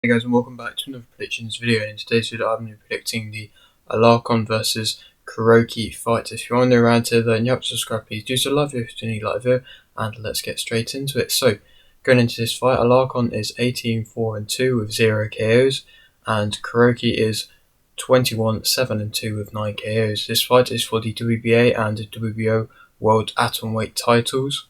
Hey guys, and welcome back to another predictions video. In today's video I'm going to be predicting the Alarcon versus Kuroki fight. If you're on the around here and you haven't subscribed, please do so. Love you if you need like the video, and let's get straight into it. So going into this fight, Alarcon is 18-4-2 with 0 KOs, and Kuroki is 21-7-2 with 9 KOs. This fight is for the WBA and the WBO World Atomweight titles.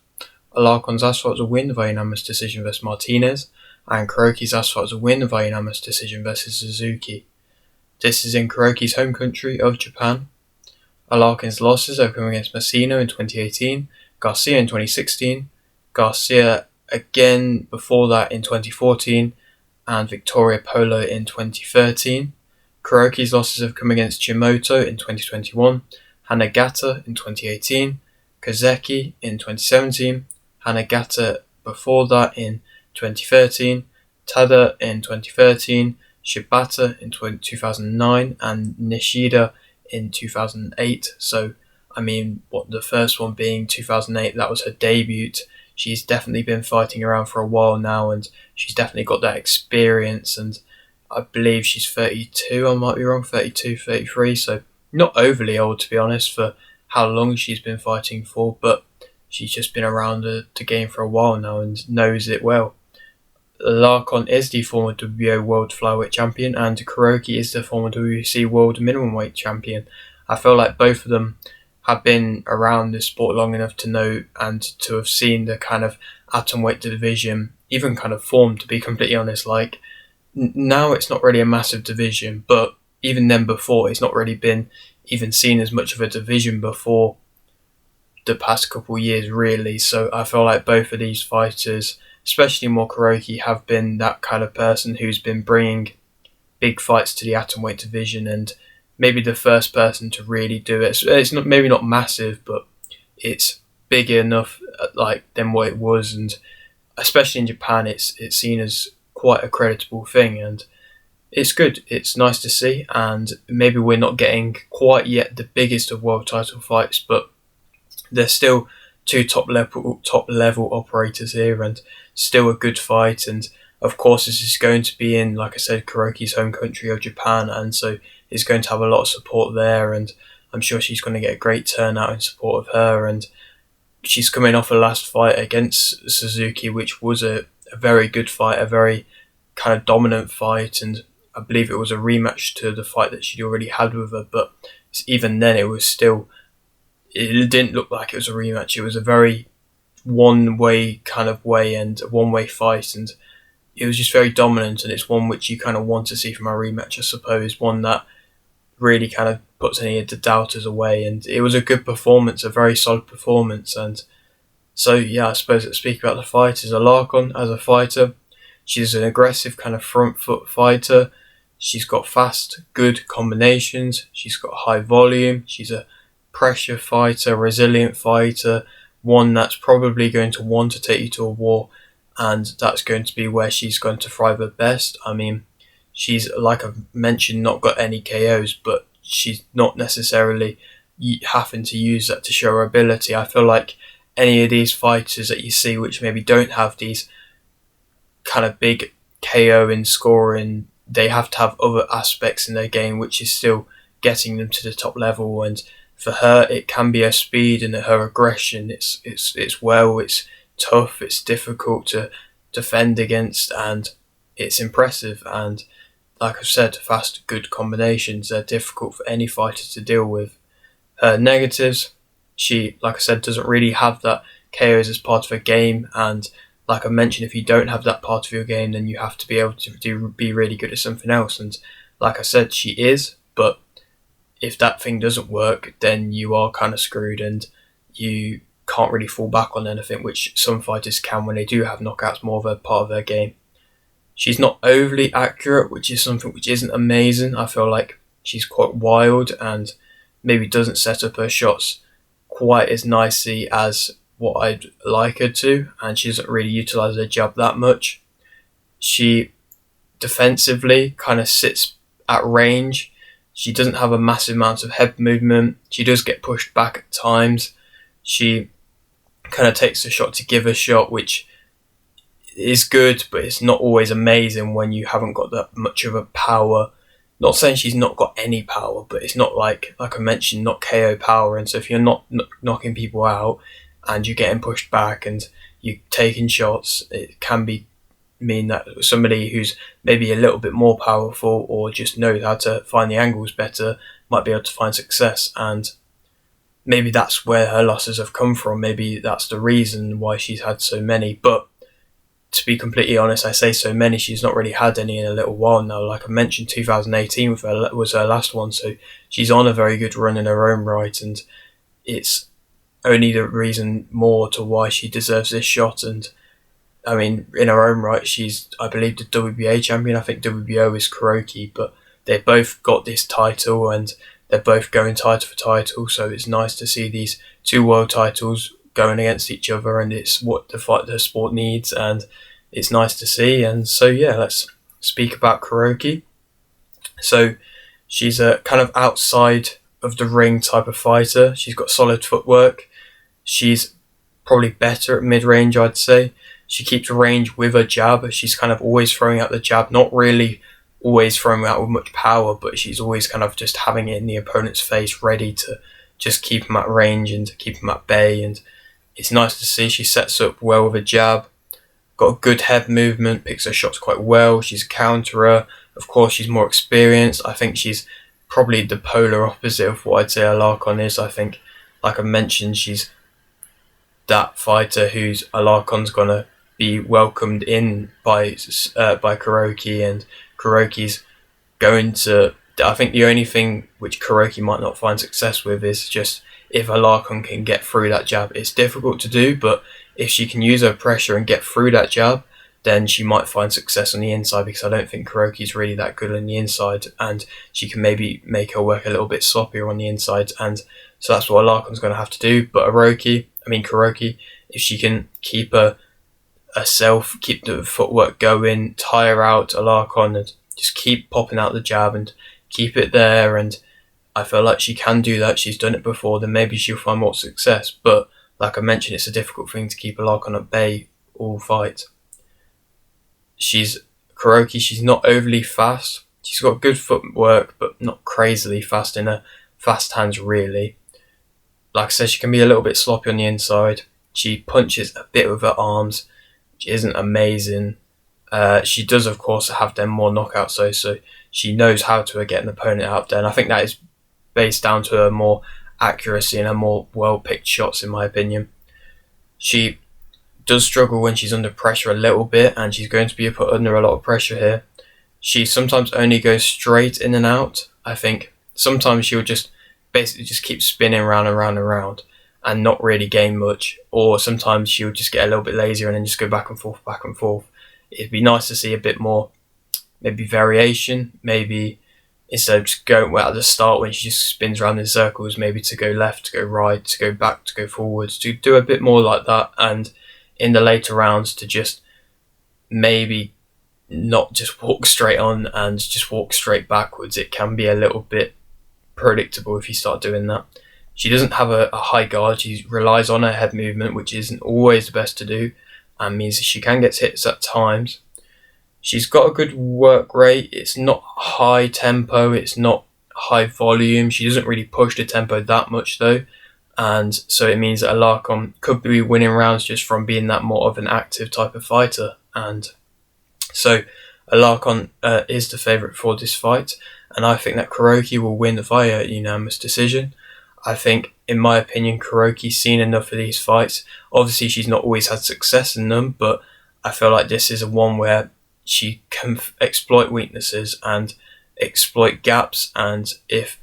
Alarcon's asked for a win via unanimous decision versus Martinez, and Kuroki's asked for a win via unanimous decision versus Suzuki. This is in Kuroki's home country of Japan. Alarcon's losses have come against Messina in 2018, Garcia in 2016, Garcia again before that in 2014, and Victoria Polo in 2013. Kuroki's losses have come against Chimoto in 2021, Hanagata in 2018, Kozeki in 2017, Hanagata before that in 2013, Tada in 2013, Shibata in 2009, and Nishida in 2008. So, the first one being 2008, that was her debut. She's definitely been fighting around for a while now, and she's definitely got that experience, and I believe she's 32, I might be wrong, 32, 33, so not overly old to be honest for how long she's been fighting for, but she's just been around the game for a while now and knows it well. Alarcon is the former WBO World Flyweight Champion, and Kuroki is the former WBC World Minimum Weight Champion. I feel like both of them have been around this sport long enough to know and to have seen the kind of atomweight division even kind of formed, to be completely honest. Like, now it's not really a massive division, but even then before, it's not really been even seen as much of a division before the past couple of years, really. So I feel like both of these fighters, especially more Kuroki, have been that kind of person who's been bringing big fights to the atomweight division, and maybe the first person to really do it. It's not, maybe not massive, but it's big enough than what it was, and especially in Japan, it's seen as quite a creditable thing, and it's good. It's nice to see, and maybe we're not getting quite yet the biggest of world title fights, but there's still two top level operators here, and still a good fight. And of course, this is going to be in, like I said, Kuroki's home country of Japan, and so it's going to have a lot of support there, and I'm sure she's going to get a great turnout in support of her. And she's coming off a last fight against Suzuki, which was a very good fight, a very kind of dominant fight, and I believe it was a rematch to the fight that she'd already had with her, but even then it didn't look like it was a rematch. It was a very one-way kind of way, and a one-way fight, and it was just very dominant, and it's one which you kind of want to see from a rematch, I suppose, one that really kind of puts any of the doubters away. And it was a good performance, a very solid performance. And so, yeah, I suppose let's speak about the fighters. Alarcon, as a fighter, she's an aggressive kind of front foot fighter. She's got fast, good combinations. She's got high volume. She's a pressure fighter, resilient fighter, one that's probably going to want to take you to a war, and that's going to be where she's going to thrive at best. She's, like I've mentioned, not got any KOs, but she's not necessarily having to use that to show her ability. I feel like any of these fighters that you see which maybe don't have these kind of big KO in scoring, they have to have other aspects in their game which is still getting them to the top level. And for her, it can be her speed and her aggression. It's tough, it's difficult to defend against, and it's impressive. And like I've said, fast, good combinations. They're difficult for any fighter to deal with. Her negatives, she, like I said, doesn't really have that KOs as part of her game. And like I mentioned, if you don't have that part of your game, then you have to be able to be really good at something else. And like I said, she is, but if that thing doesn't work, then you are kind of screwed, and you can't really fall back on anything, which some fighters can when they do have knockouts, more of a part of their game. She's not overly accurate, which is something which isn't amazing. I feel like she's quite wild and maybe doesn't set up her shots quite as nicely as what I'd like her to, and she doesn't really utilise her jab that much. She defensively kind of sits at range. She doesn't have a massive amount of head movement. She does get pushed back at times. She kind of takes a shot to give a shot, which is good, but it's not always amazing when you haven't got that much of a power. Not saying she's not got any power, but it's not like I mentioned, not KO power. And so if you're not knocking people out and you're getting pushed back and you're taking shots, it can mean that somebody who's maybe a little bit more powerful or just knows how to find the angles better might be able to find success. And maybe that's where her losses have come from. Maybe that's the reason why she's had so many. But to be completely honest, I say so many, she's not really had any in a little while now. Like I mentioned, 2018 was her last one, so she's on a very good run in her own right, and it's only the reason more to why she deserves this shot. And I mean, in her own right, she's, I believe, the WBA champion. I think WBO is Kuroki, but they both got this title and they're both going title for title, so it's nice to see these two world titles going against each other, and it's what the sport needs, and it's nice to see. And so yeah, let's speak about Kuroki. So she's a kind of outside of the ring type of fighter. She's got solid footwork. She's probably better at mid-range, I'd say. She keeps range with her jab. She's kind of always throwing out the jab, not really always throwing out with much power, but she's always kind of just having it in the opponent's face, ready to just keep him at range and keep him at bay. And it's nice to see she sets up well with a jab, got a good head movement, picks her shots quite well. She's a counterer. Of course, she's more experienced. I think she's probably the polar opposite of what I'd say Alarcon is. I think, like I mentioned, she's that fighter who's Alarcon's going to be welcomed in by Kuroki, and Kuroki's going to... I think the only thing which Kuroki might not find success with is just if Alarcon can get through that jab. It's difficult to do, but if she can use her pressure and get through that jab, then she might find success on the inside, because I don't think Kuroki's really that good on the inside, and she can maybe make her work a little bit sloppier on the inside, and so that's what Alarcon's going to have to do. But Kuroki, if she can keep herself, keep the footwork going, tire out Alarcon, and just keep popping out the jab and keep it there, and I feel like she can do that. She's done it before, then maybe she'll find more success. But like I mentioned, it's a difficult thing to keep Alarcon at bay all fight. Kuroki, she's not overly fast. She's got good footwork, but not crazily fast in her fast hands, really. Like I said, she can be a little bit sloppy on the inside. She punches a bit with her arms, which isn't amazing. She does, of course, have them more knockouts, though, so she knows how to get an opponent out there. And I think that is based down to her more accuracy and her more well-picked shots, in my opinion. She does struggle when she's under pressure a little bit, and she's going to be put under a lot of pressure here. She sometimes only goes straight in and out. I think sometimes she'll just basically just keep spinning round and round and round and not really gain much, or sometimes she'll just get a little bit lazier and then just go back and forth, back and forth. It'd be nice to see a bit more, maybe variation, maybe instead of just going at the start when she just spins around in circles, maybe to go left, to go right, to go back, to go forwards, to do a bit more like that, and in the later rounds to just maybe not just walk straight on and just walk straight backwards. It can be a little bit predictable if you start doing that. She doesn't have a high guard. She relies on her head movement, which isn't always the best to do, and means she can get hits at times. She's got a good work rate. It's not high tempo, it's not high volume. She doesn't really push the tempo that much, though, and so it means that Alarcon could be winning rounds just from being that more of an active type of fighter. And so Alarcon is the favourite for this fight, and I think that Kuroki will win via unanimous decision. I think, in my opinion, Kuroki's seen enough of these fights. Obviously, she's not always had success in them, but I feel like this is one where she can exploit weaknesses and exploit gaps, and if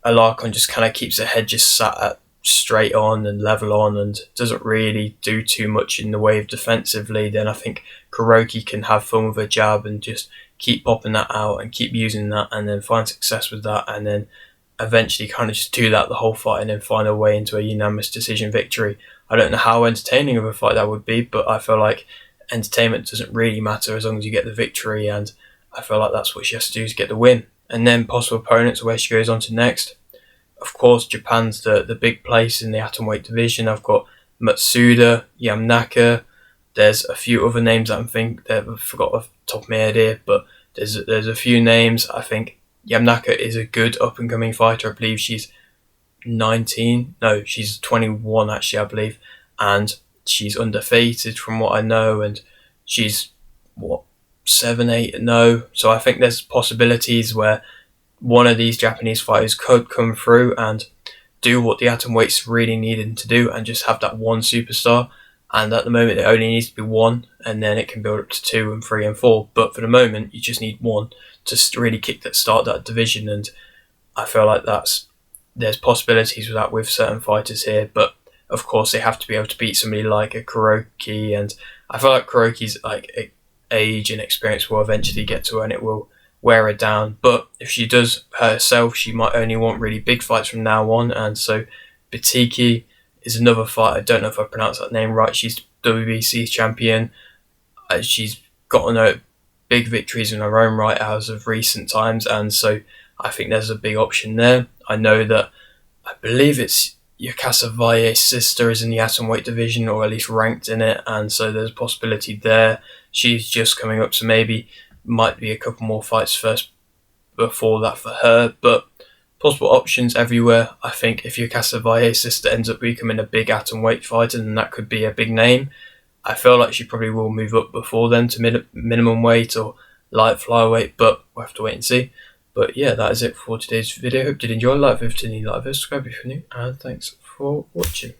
Alarcon just kind of keeps her head just sat at straight on and level on and doesn't really do too much in the way of defensively, then I think Kuroki can have fun with her jab and just keep popping that out and keep using that and then find success with that, and then eventually kind of just do that the whole fight and then find her way into a unanimous decision victory. I don't know how entertaining of a fight that would be, but I feel like entertainment doesn't really matter as long as you get the victory, and I feel like that's what she has to do, is get the win. And then possible opponents, where she goes on to next. Of course, Japan's the big place in the atomweight division. I've got Matsuda, Yamanaka, There's a few other names that I forgot off the top of my head here, but there's a few names. I think Yamanaka is a good up and coming fighter. I believe she's 19. No, she's 21 actually, I believe, and she's undefeated from what I know, and she's 7-8-0. So I think there's possibilities where one of these Japanese fighters could come through and do what the atomweights really needed to do, and just have that one superstar. And at the moment, it only needs to be one, and then it can build up to 2 and 3 and 4. But for the moment, you just need one to really start that division. And I feel like there's possibilities with that with certain fighters here. But of course, they have to be able to beat somebody like a Kuroki, and I feel like Kuroki's age and experience will eventually get to her, and it will wear her down. But if she does herself, she might only want really big fights from now on. And so Batiki is another fight. I don't know if I pronounced that name right. She's WBC champion. She's gotten big victories in her own right as of recent times, and so I think there's a big option there. I know that I believe it's Yukasa Valle's sister is in the atomweight division, or at least ranked in it, and so there's a possibility there. She's just coming up, so maybe might be a couple more fights first before that for her, but possible options everywhere. I think if Yukasa Valle's sister ends up becoming a big atomweight fighter, then that could be a big name. I feel like she probably will move up before then to minimum weight or light flyweight, but we'll have to wait and see. But yeah, that is it for today's video. Hope you did enjoy. Like if you did, like, subscribe if you're new, and thanks for watching.